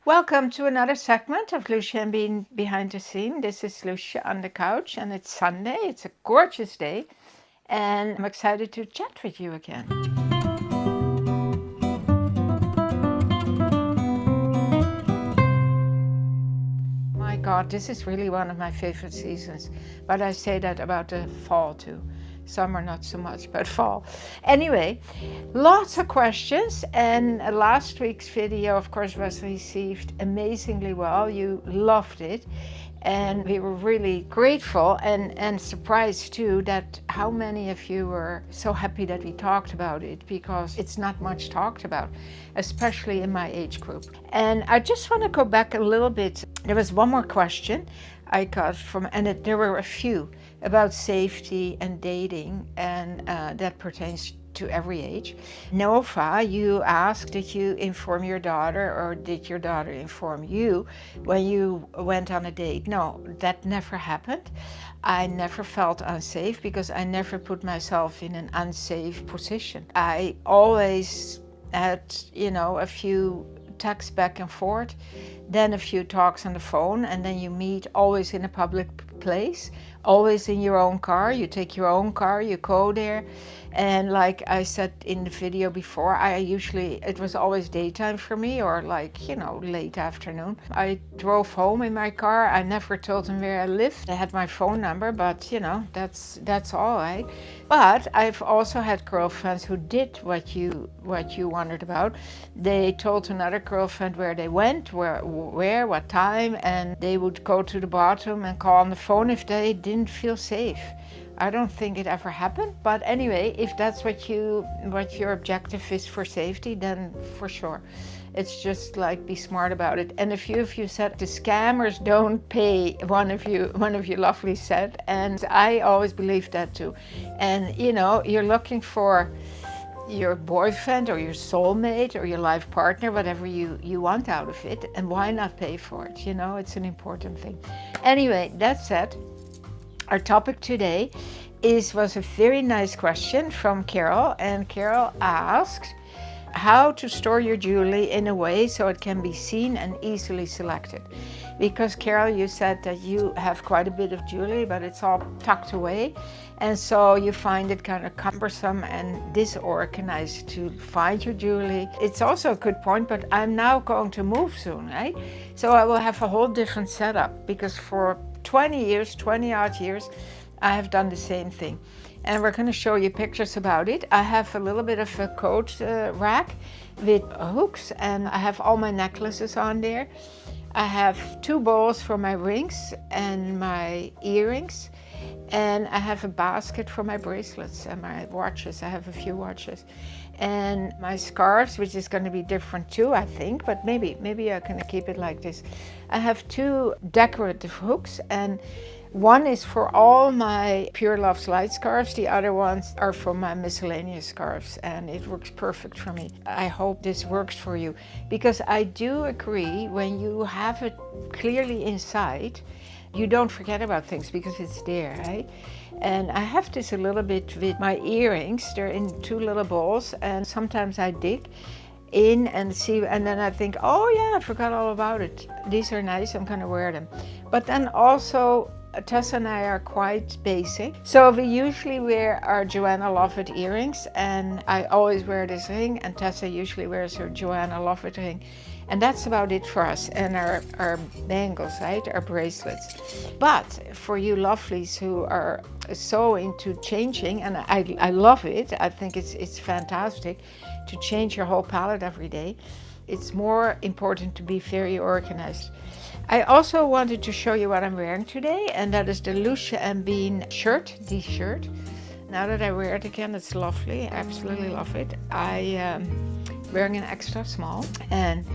Welcome to another segment of Lousje and Bean Behind the Scene. This is Lousje on the couch, and it's Sunday. It's a gorgeous day, and I'm excited to chat with you again. My God, this is really one of my favorite seasons, but I say that about the fall too. Summer, not so much, but fall. Anyway, lots of questions, and last week's video, of course, was received amazingly well. You loved it, and we were really grateful and surprised too that how many of you were so happy that we talked about it, because it's not much talked about, especially in my age group. And I just want to go back a little bit. There was one more question I got from, and there were a few about safety and dating, and that pertains to every age. Nova, you asked, did you inform your daughter, or did your daughter inform you when you went on a date? No, that never happened. I never felt unsafe because I never put myself in an unsafe position. I always had, a few texts back and forth, then a few talks on the phone, and then you meet always in a public place, always in your own car. You take your own car, you go there. And like I said in the video before, it was always daytime for me, or late afternoon. I drove home in my car. I never told them where I lived. They had my phone number, but that's all right. But I've also had girlfriends who did what you wondered about. They told another girlfriend where they went, where, what time, and they would go to the bathroom and call on the phone if they didn't feel safe. I don't think it ever happened, but anyway, if that's what your objective is for safety, then for sure. It's just like, be smart about it. And a few of you said the scammers don't pay, one of you lovely said, and I always believed that too. And you're looking for your boyfriend or your soulmate or your life partner, whatever you want out of it, and why not pay for it? It's an important thing. Anyway, that said, our topic today was a very nice question from Carol, and Carol asked how to store your jewelry in a way so it can be seen and easily selected. Because Carol, you said that you have quite a bit of jewelry, but it's all tucked away, and so you find it kind of cumbersome and disorganized to find your jewelry. It's also a good point, but I'm now going to move soon, right? So I will have a whole different setup, because for 20 odd years, I have done the same thing. And we're going to show you pictures about it. I have a little bit of a coat rack with hooks, and I have all my necklaces on there. I have 2 bowls for my rings and my earrings, and I have a basket for my bracelets and my watches. I have a few watches. And my scarves, which is going to be different too, I think, but maybe I can keep it like this. I have 2 decorative hooks, and one is for all my Pure Love's light scarves. The other ones are for my miscellaneous scarves, and it works perfect for me. I hope this works for you, because I do agree, when you have it clearly inside, you don't forget about things because it's there, right? And I have this a little bit with my earrings. They're in 2 little bowls, and sometimes I dig in and see, and then I think, oh yeah, I forgot all about it. These are nice, I'm gonna wear them. But then also, Tessa and I are quite basic, so we usually wear our Joanna Lovett earrings, and I always wear this ring, and Tessa usually wears her Joanna Lovett ring. And that's about it for us, and our bangles, right? Our bracelets. But for you lovelies who are so into changing, and I love it, I think it's fantastic to change your whole palette every day. It's more important to be very organized. I also wanted to show you what I'm wearing today, and that is the Lousje and Bean shirt, this shirt. Now that I wear it again, it's lovely. I absolutely love it. I am wearing an extra small, and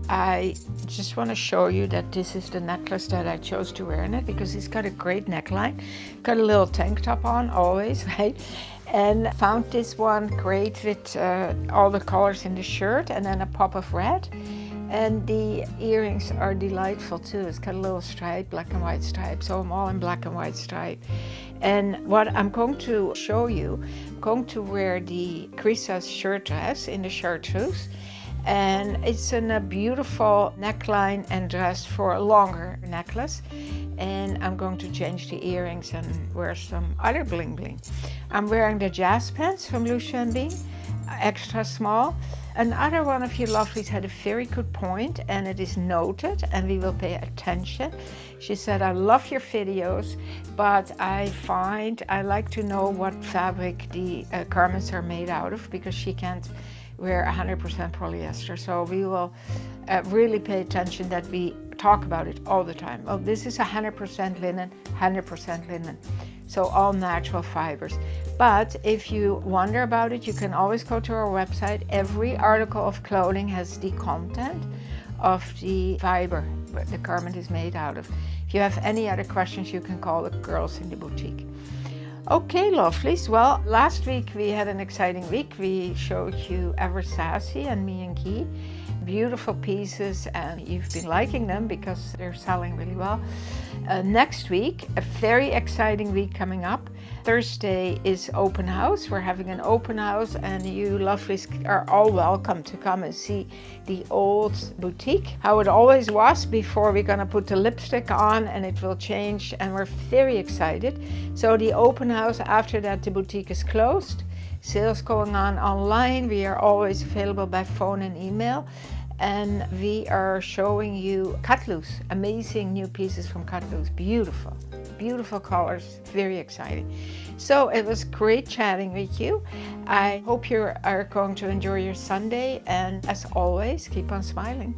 I just want to show you that this is the necklace that I chose to wear in it, because it's got a great neckline. Got a little tank top on always, right? And found this one great with all the colors in the shirt, and then a pop of red. And the earrings are delightful too. It's got a little stripe, black and white stripe, so I'm all in black and white stripe. And what I'm going to show you, I'm going to wear the Chrisa's shirt dress in the chartreuse, and it's in a beautiful neckline and dress for a longer necklace. And I'm going to change the earrings and wear some other bling bling. I'm wearing the jazz pants from Lousje and Bean, extra small. Another one of you lovelies had a very good point, and it is noted, and we will pay attention. She said, I love your videos, but I like to know what fabric the garments are made out of, because she can't wear 100% polyester. So we will really pay attention that we talk about it all the time. Oh, this is 100% linen, 100% linen. So all natural fibers. But if you wonder about it, you can always go to our website. Every article of clothing has the content of the fiber the garment is made out of. If you have any other questions, you can call the girls in the boutique. Okay, lovelies. Well, last week we had an exciting week. We showed you Ever Sassy and Me and Key. Beautiful pieces, and you've been liking them because they're selling really well. Next week, a very exciting week coming up. Thursday is open house. We're having an open house, and you lovelies are all welcome to come and see the old boutique, how it always was before we're gonna put the lipstick on, and it will change, and we're very excited. So the open house, after that the boutique is closed. Sales going on online. We are always available by phone and email. And we are showing you Cut Loose, amazing new pieces from Cut Loose. Beautiful, beautiful colors, very exciting. So it was great chatting with you. I hope you are going to enjoy your Sunday, and as always, keep on smiling.